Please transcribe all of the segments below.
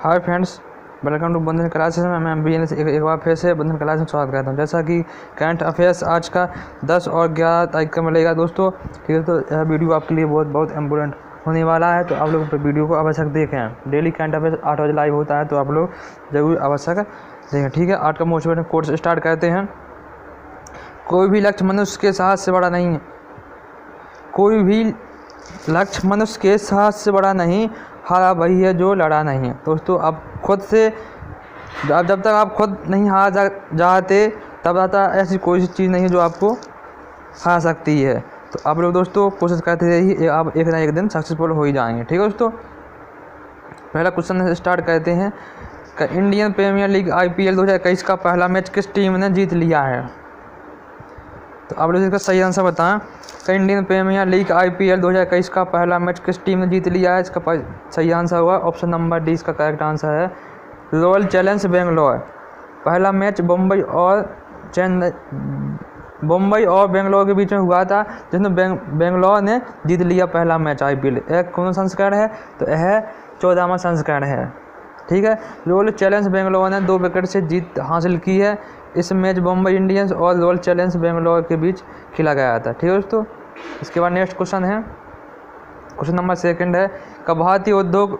Hi friends, welcome to बंधन classes में। मैं बी एक बार फिर से बंधन क्लास में स्वागत करता हूं। जैसा कि करंट अफेयर्स आज का 10 और 11 तारीख का मिलेगा दोस्तों, ठीक है। तो यह वीडियो आपके लिए बहुत इम्पोर्टेंट होने वाला है, तो आप लोग वीडियो को आवश्यक देखें। डेली करंट अफेयर्स 8 बजे लाइव होता है, तो आप लोग जरूर आवश्यक देखें, ठीक है। आज का मोटिवेशन कोर्स स्टार्ट करते हैं। कोई भी लक्ष्य मनुष्य के साहस से बड़ा नहीं है। कोई भी लक्ष्य मनुष्य के साहस से बड़ा नहीं, हारा वही है जो लड़ा नहीं है। दोस्तों, आप खुद से जब तक आप खुद नहीं हार जाते तब तक ऐसी कोई सी चीज़ नहीं है जो आपको हार सकती है। तो आप लोग दोस्तों कोशिश करते रहिए, आप एक ना एक दिन सक्सेसफुल हो ही जाएंगे, ठीक है दोस्तों। पहला क्वेश्चन स्टार्ट करते हैं। इंडियन प्रीमियर लीग IPL 2021 का पहला मैच किस टीम ने जीत लिया है? तो आप लोग इसका सही आंसर बताएं। इंडियन प्रीमियर लीग IPL 2021 का पहला मैच किस टीम ने जीत लिया है? इसका सही आंसर होगा ऑप्शन नंबर डी। इसका करेक्ट आंसर है रॉयल चैलेंज बेंगलोर। पहला मैच मुंबई और बेंगलोर के बीच में हुआ था, जिसमें बेंगलोर ने जीत लिया पहला मैच IPL। एक कौन सा संस्करण है? तो यह 14वां संस्करण है, ठीक है। रॉयल चैलेंज बेंगलोर ने 2 विकेट से जीत हासिल की है। इस मैच मुंबई इंडियंस और रॉयल चैलेंज बेंगलोर के बीच खेला गया था, ठीक है दोस्तों। इसके बाद नेक्स्ट क्वेश्चन है, क्वेश्चन नंबर 2 है। भारतीय उद्योग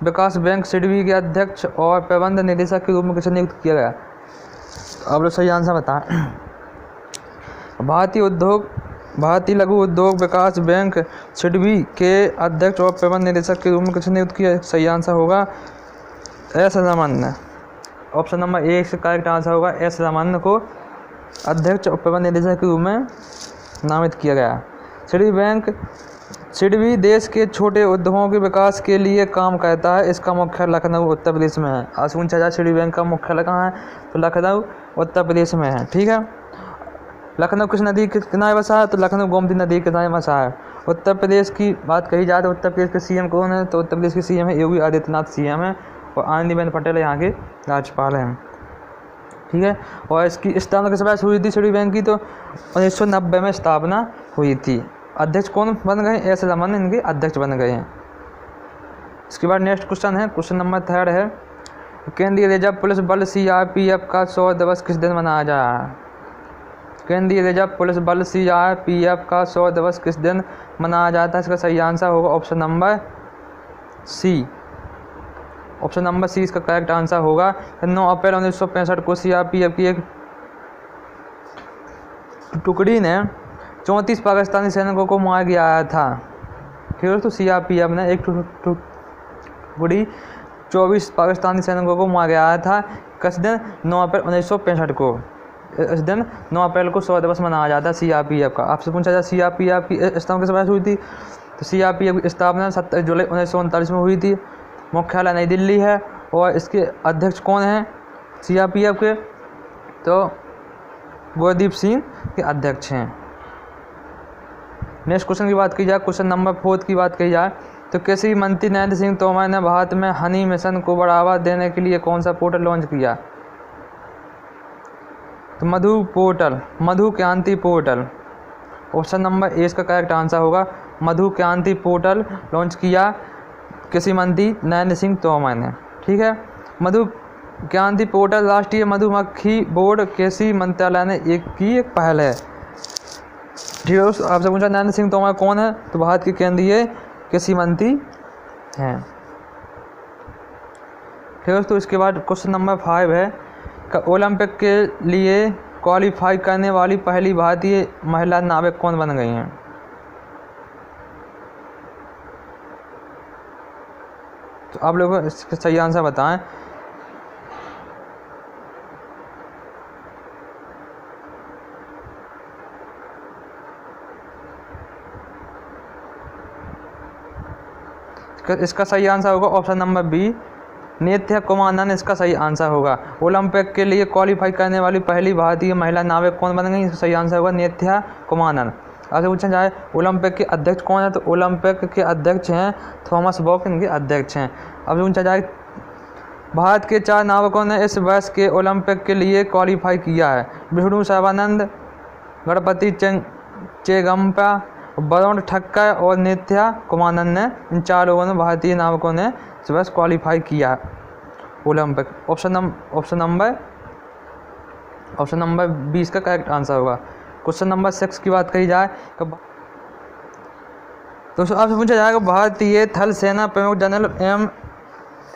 विकास बैंक सिडबी के अध्यक्ष और प्रबंध निदेशक के रूप में किसे नियुक्त किया गया? आप लोग सही आंसर बताएं। भारतीय लघु उद्योग विकास बैंक सिडबी के अध्यक्ष और प्रबंध निदेशक के रूप में किसे नियुक्त किया? सही आंसर होगा S Raman. Option number A से करेक्ट आंसर होगा एस रामन को अध्यक्ष और प्रबंध निदेशक के रूप में नामित किया गया। सिडबी देश के छोटे उद्योगों के विकास के लिए काम करता है। इसका मुख्यालय लखनऊ उत्तर प्रदेश में है। आज पूछा जाए सिडबी बैंक का मुख्यालय कहाँ है, तो लखनऊ उत्तर प्रदेश में है, ठीक है। लखनऊ किस नदी के किनारे बसा है? तो लखनऊ गोमती नदी के किनारे बसा है। उत्तर प्रदेश की बात कही जाए तो उत्तर प्रदेश के CM कौन है? तो उत्तर प्रदेश के CM है योगी आदित्यनाथ CM है, और आनंदीबेन पटेल यहाँ के राज्यपाल हैं, ठीक है। और इसकी स्थापना किस वर्ष हुई थी सिडबी बैंक की? तो 1990 में स्थापना हुई थी। अध्यक्ष कौन बन गए? एस रामन इनके अध्यक्ष बन गए हैं। इसके बाद नेक्स्ट क्वेश्चन है, क्वेश्चन नंबर 3 है। केंद्रीय रिजर्व पुलिस बल CRPF का 100 दिवस किस दिन मनाया जा रहा है? केंद्रीय रिजर्व पुलिस बल CRPF का 100 दिवस किस दिन मनाया जाता है? इसका सही आंसर होगा option number C. Option number C इसका करेक्ट आंसर होगा। 9 अप्रैल 1965 को CRPF की एक टुकड़ी ने 34 पाकिस्तानी सैनिकों को मार गिराया था, ठीक है। तो CRPF ने एक टुकड़ी 24 पाकिस्तानी सैनिकों को मार गिराया था। किस दिन? 9 अप्रैल 1965 को। इस दिन 9 अप्रैल को 100 दिवस मनाया जाता है CRPF का। आपसे पूछा जाए CRPF की स्थापना किस वर्ष हुई थी? तो CRPF की स्थापना 27 जुलाई 1939 में हुई थी। मुख्यालय नई दिल्ली है, और इसके अध्यक्ष कौन हैं CRPF के? तो गुरदीप सिंह के अध्यक्ष हैं। नेक्स्ट क्वेश्चन की बात की जाए, क्वेश्चन नंबर 4 की बात की जाए, तो कृषि मंत्री नरेंद्र सिंह तोमर ने भारत में हनी मिशन को बढ़ावा देने के लिए कौन सा पोर्टल लॉन्च किया? तो मधु क्रांति पोर्टल। ऑप्शन नंबर ए इसका करेक्ट आंसर होगा। मधु क्रांति पोर्टल लॉन्च किया कृषि मंत्री नरेंद्र सिंह तोमर ने, ठीक है। मधु क्रांति पोर्टल राष्ट्रीय मधुमक्खी बोर्ड कृषि मंत्रालय ने एक पहल है, ठीक है। आपसे पूछा नरेंद्र सिंह तोमर कौन है? तो भारत के केंद्रीय कृषि मंत्री हैं, ठीक है दोस्तों। इसके बाद क्वेश्चन नंबर 5 है। ओलंपिक के लिए क्वालिफाई करने वाली पहली भारतीय महिला नाविक कौन बन गई हैं? तो आप लोगों को इसका सही आंसर बताएं। इसका सही आंसर होगा ऑप्शन नंबर बी, नित्या कुमारन। इसका सही आंसर होगा। ओलंपिक के लिए क्वालिफाई करने वाली पहली भारतीय महिला नाविक कौन बन गई? इसका सही आंसर होगा नित्या कुमारन। आगे पूछा जाए ओलंपिक के अध्यक्ष कौन है? तो ओलंपिक के अध्यक्ष हैं थॉमस बॉक, इनके अध्यक्ष हैं। अब पूछा जाए भारत के 4 नाविकों ने इस वर्ष के ओलंपिक के लिए क्वालिफाई किया है। विष्णु सर्बानंद, गणपति चेगम्पा, वरुण ठक्कर और नित्या कुमारन ने, इन 4 लोगों ने भारतीय नाविकों ने इस वर्ष क्वालिफाई किया, ओलंपिक। ऑप्शन नंबर 20 का करेक्ट आंसर होगा। क्वेश्चन नंबर 6 की बात करी जाए दोस्तों आपसे पूछा जाएगा भारतीय थल सेना प्रमुख जनरल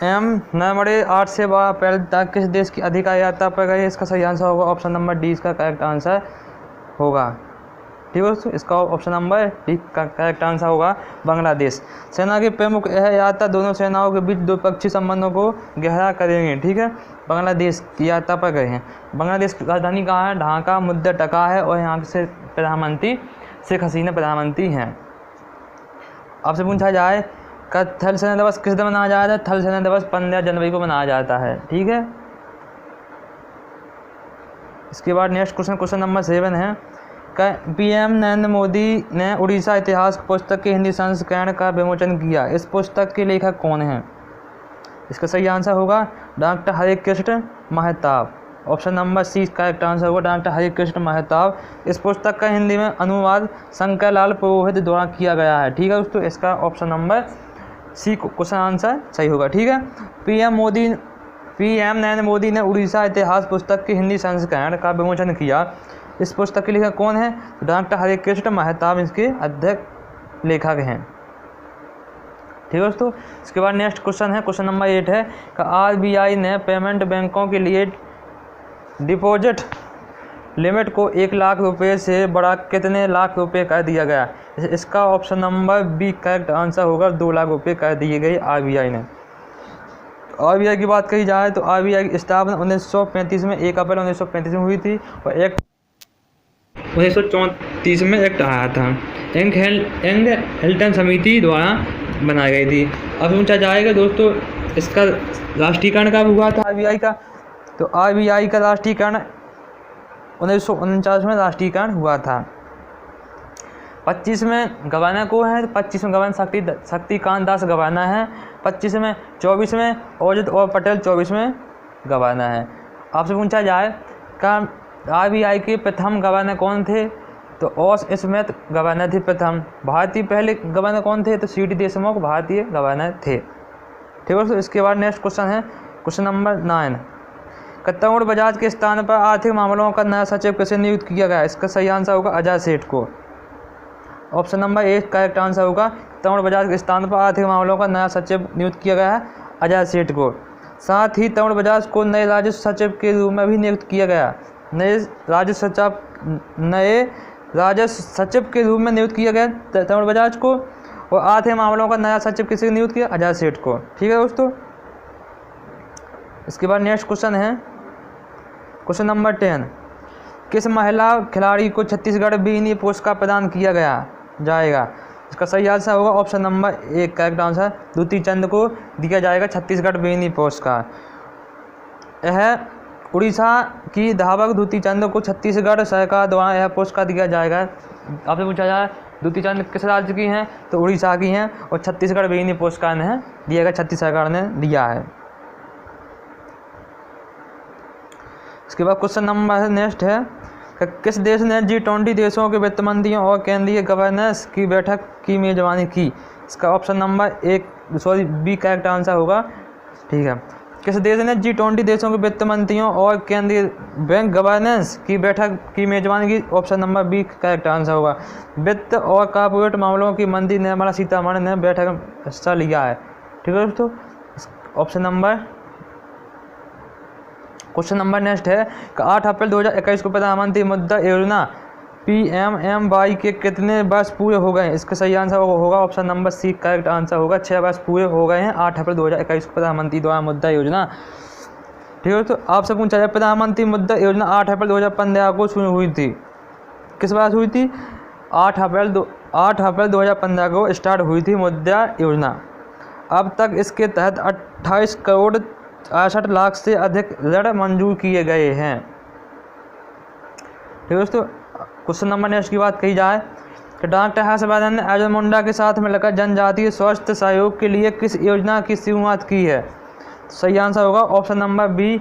एम नरवणे 8 से 12 अप्रैल तक किस देश की अधिकारी यात्रा पर गए? इसका सही आंसर होगा ऑप्शन नंबर डी इसका करेक्ट आंसर होगा। ठीक है दोस्तों, इसका ऑप्शन नंबर डी का करेक्ट आंसर होगा बांग्लादेश। सेना के प्रमुख यह यात्रा दोनों सेनाओं के बीच द्विपक्षीय संबंधों को गहरा करेंगे। ठीक है, बांग्लादेश की यात्रा पर गए हैं। बांग्लादेश की राजधानी कहाँ है? ढाका, मुद्दा टका है और यहाँ से प्रधानमंत्री शेख हसीना प्रधानमंत्री हैं। आपसे पूछा जाए का थल सेना दिवस किस दिन मनाया जाता है? थल सेना दिवस 15 जनवरी को मनाया जाता है। ठीक है, इसके बाद नेक्स्ट क्वेश्चन नंबर 7 है पीएम नरेंद्र मोदी ने उड़ीसा इतिहास पुस्तक के हिंदी संस्करण का विमोचन किया। इस पुस्तक के लेखक कौन हैं? इसका सही आंसर होगा doctor Hare Krishna Mahtab. Option number C correct answer होगा डॉक्टर हरे कृष्ण महताब। इस पुस्तक का हिंदी में अनुवाद शंकर लाल पुरोहित द्वारा किया गया है। ठीक है दोस्तों, इसका option number C question answer सही होगा। ठीक है, पीएम नरेंद्र मोदी ने उड़ीसा इतिहास पुस्तक के हिंदी संस्करण का विमोचन किया। इस पुस्तक के लेखक कौन है? डॉक्टर हरे कृष्ण महताब इसके अध्यक्ष लेखक हैं। ठीक है दोस्तों, इसके बाद नेक्स्ट क्वेश्चन है क्वेश्चन नंबर 8 है कि आरबीआई ने पेमेंट बैंकों के लिए डिपॉजिट लिमिट को 1 लाख रुपए से बढ़ा कितने लाख रुपए कर दिया गया? इसका option number B correct answer होगा 2 लाख रुपए कर दिए गए आरबीआई ने। आरबीआई की बात कही जाए तो आरबीआई की स्थापना 1935 में 1 अप्रैल 1935 में हुई थी और 1934 में एक्ट आया था। यंग हेल्टन समिति द्वारा बनाई गई थी। अब पूछा जाएगा दोस्तों इसका राष्ट्रीयकरण कब हुआ था आरबीआई का? तो आरबीआई का राष्ट्रीयकरण 1949 में राष्ट्रीयकरण हुआ था। 25 में गवर्नर को है, 25 में गवर्नर शक्तिकांत दास गवर्नर है, 25 में 24 में अजित और पटेल 24 में गवर्नर है। आपसे पूछा जाए का आरबीआई के प्रथम गवर्नर कौन थे? तो ओस स्मिथ गवर्नर थे प्रथम। भारतीय पहले गवर्नर कौन थे? तो सीडी देशमुख भारतीय गवर्नर थे। ठीक है, तो इसके बाद नेक्स्ट क्वेश्चन है क्वेश्चन नंबर 9 तरुण बजाज के स्थान पर आर्थिक मामलों का नया सचिव किसे नियुक्त किया गया? इसका सही आंसर होगा अजय सेठ को। ऑप्शन नंबर 1 करेक्ट आंसर होगा तरुण बजाज के स्थान पर आर्थिक मामलों का नया सचिव नियुक्त किया गया है अजय सेठ को। साथ ही तरुण बजाज को नए राजस्व सचिव के रूप में भी नियुक्त किया गया। नए राजस्व सचिव के रूप में नियुक्त किया गया तरुण बजाज को और आर्थिक मामलों का नया सचिव किसे नियुक्त किया? अजय सेठ को। ठीक है दोस्तों, इसके बाद नेक्स्ट क्वेश्चन है क्वेश्चन नंबर 10 किस महिला खिलाड़ी को छत्तीसगढ़ बीनी पुरस्कार प्रदान किया जाएगा? इसका सही आंसर होगा ऑप्शन नंबर 1 करेक्ट आंसर द्वितीय चंद को दिया जाएगा छत्तीसगढ़ बीनी पुरस्कार। यह उड़ीसा की धावक द्वितीय चंद को छत्तीसगढ़ सरकार द्वारा यह पुरस्कार दिया जाएगा। आपसे पूछा जाए द्वितीय चंद किस राज्य की हैं? तो उड़ीसा की हैं और छत्तीसगढ़ बीनी पुरस्कार ने दिया गया, छत्तीस सरकार ने दिया है। इसके बाद क्वेश्चन नंबर नेक्स्ट है किस देश ने G20 देशों के वित्त मंत्रियों और केंद्रीय गवर्नर्स की बैठक की मेजबानी की? इसका option number B correct answer होगा। ठीक है, किस देश ने G20 देशों के वित्त मंत्रियों और केंद्रीय बैंक गवर्नर्स की बैठक की मेजबानी की? Option number B correct answer होगा वित्त और कॉर्पोरेट मामलों की मंत्री निर्मला सीतारमण ने बैठक में हिस्सा लिया है। ठीक है दोस्तों, option number question number next है कि 8 अप्रैल 2021 को प्रधानमंत्री मुद्रा योजना PMMY के कितने वर्ष पूरे हो गए? इसका सही आंसर होगा option number C correct answer होगा 6 वर्ष पूरे हो गए हैं 8 अप्रैल 2021 को प्रधानमंत्री द्वारा मुद्रा योजना। ठीक है, तो आपसे पूछा जाए प्रधानमंत्री मुद्रा योजना 8 अप्रैल 2015 को शुरू हुई थी। किस बार हुई थी? 8 अप्रैल 2015 को स्टार्ट हुई थी मुद्रा योजना। अब तक इसके तहत 28 करोड़ 68 लाख से अधिक ऋण मंजूर किए गए हैं। ठीक है दोस्तों, क्वेश्चन नंबर नेक्स्ट की बात कही जाए कि डॉक्टर हर्षवर्धन ने अर्जुन मुंडा के साथ मिलकर जनजातीय स्वास्थ्य सहयोग के लिए किस योजना की शुरुआत की है? सही आंसर होगा ऑप्शन नंबर बी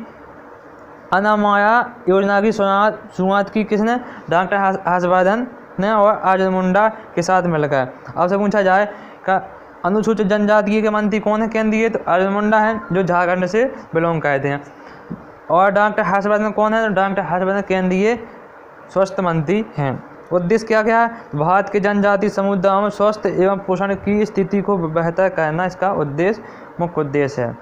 अनामाया योजना की शुरुआत की किसने? डॉक्टर हर्षवर्धन ने और अर्जुन मुंडा के साथ मिलकर। आपसे पूछा जाए का अनुसूचित जनजाति के मंत्री कौन है केंद्रीय? तो अर्जुन मुंडा है जो झारखंड से बिलोंग करते हैं। और डॉक्टर हर्षवर्धन कौन है? तो डॉक्टर हर्षवर्धन केंद्रीय स्वास्थ्य मंत्री हैं। उद्देश्य क्या क्या है? भारत के जनजातीय समुदायों में स्वास्थ्य एवं पोषण की स्थिति को बेहतर करना इसका उद्देश्य, मुख्य उद्देश्य है।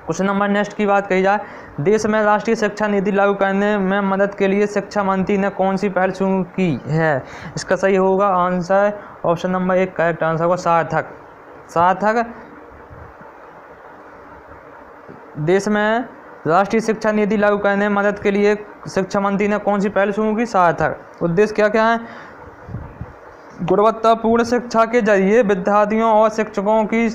क्वेश्चन नंबर नेक्स्ट की बात कही जाए, देश में राष्ट्रीय शिक्षा नीति लागू करने में मदद के लिए शिक्षा मंत्री ने कौन सी पहल शुरू की है? इसका सही होगा answer option number 1 correct answer होगा सार्थक। सार्थक देश में राष्ट्रीय शिक्षा नीति लागू करने में मदद के लिए शिक्षा मंत्री ने कौन सी पहल शुरू की? सार्थक। उद्देश्य क्या क्या है? गुणवत्तापूर्ण शिक्षा के जरिए विद्यार्थियों और शिक्षकों की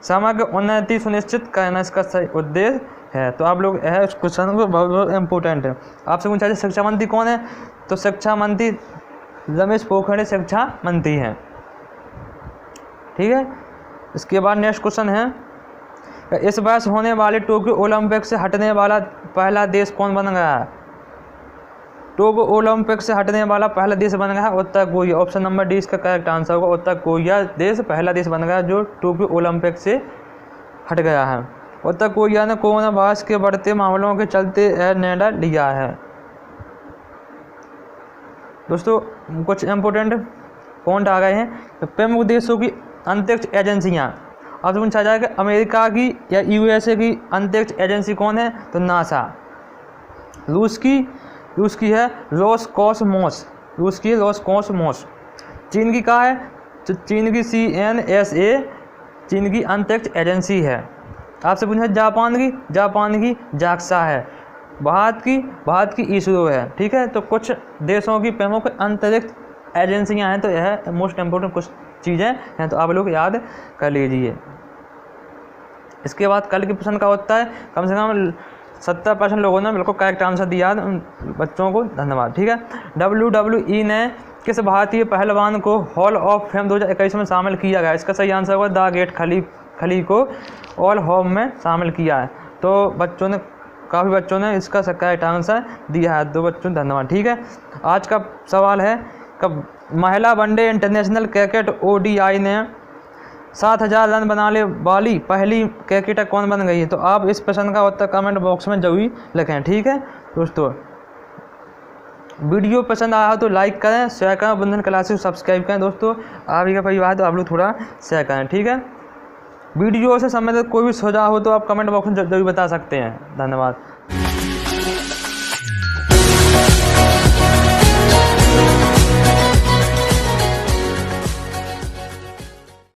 समग्र उन्नति सुनिश्चित करना इसका सही उद्देश्य है। तो आप लोग इस क्वेश्चन को बहुत इंपॉर्टेंट है। आपसे पूछा जाए शिक्षा मंत्री कौन है? तो शिक्षा मंत्री रमेश पोखरियाल शिक्षा मंत्री हैं। ठीक है। इसके बाद नेक्स्ट क्वेश्चन है, इस वर्ष होने वाले टोक्यो ओलंपिक से हटने वाला पहला देश कौन बन गया है? टोक्यो ओलंपिक से हटने वाला पहला देश बन गया है उत्तर कोरिया। ऑप्शन नंबर डी इसका करेक्ट आंसर होगा। उत्तर कोरिया देश पहला देश बन गया जो टोक्यो ओलंपिक से हट गया है। उत्तर कोरिया ने कोरोना वायरस के बढ़ते मामलों के चलते यह निर्णय लिया है। दोस्तों कुछ इंपोर्टेंट पॉइंट आ गए हैं। प्रमुख देशों की अंतरिक्ष एजेंसियाँ, अब पूछा जाएगा अमेरिका की या यूएसए की अंतरिक्ष एजेंसी कौन है? तो नासा। रूस की है रोसकॉसमोस। रूस की है रोसकॉसमोस। चीन की कहाँ है? तो चीन की CNSA चीन की अंतरिक्ष एजेंसी है। आपसे पूछा जापान की जाक्सा है। भारत की इसरो है। ठीक है। तो कुछ देशों की प्रमुख अंतरिक्ष एजेंसियां हैं। तो यह मोस्ट इम्पोर्टेंट कुछ चीज़ें हैं, तो आप लोग याद कर लीजिए। इसके बाद कल के प्रश्न का होता है, कम से कम 70% लोगों ने बिल्कुल करेक्ट आंसर दिया। उन बच्चों को धन्यवाद। ठीक है। WWE ने किस भारतीय पहलवान को हॉल ऑफ फेम 2021 में शामिल किया गया? इसका सही आंसर होगा द ग्रेट खली को हॉल ऑफ में शामिल किया है। तो काफ़ी बच्चों ने इसका करेक्ट आंसर दिया है। 2 बच्चों धन्यवाद। ठीक है। आज का सवाल है, कब महिला वनडे इंटरनेशनल क्रिकेट ODI ने 7000 रन बनाने वाली पहली क्रिकेटर कौन बन गई है? तो आप इस प्रश्न का उत्तर कमेंट बॉक्स में जरूर लिखें। ठीक है दोस्तों, वीडियो पसंद आया तो लाइक करें, शेयर करें, बंधन क्लासेस सब्सक्राइब करें। दोस्तों आप ही का परिवार है तो आप लोग थोड़ा शेयर करें। ठीक है। वीडियो से संबंधित कोई भी सुझाव हो तो आप कमेंट बॉक्स में जरूर बता सकते हैं। धन्यवाद।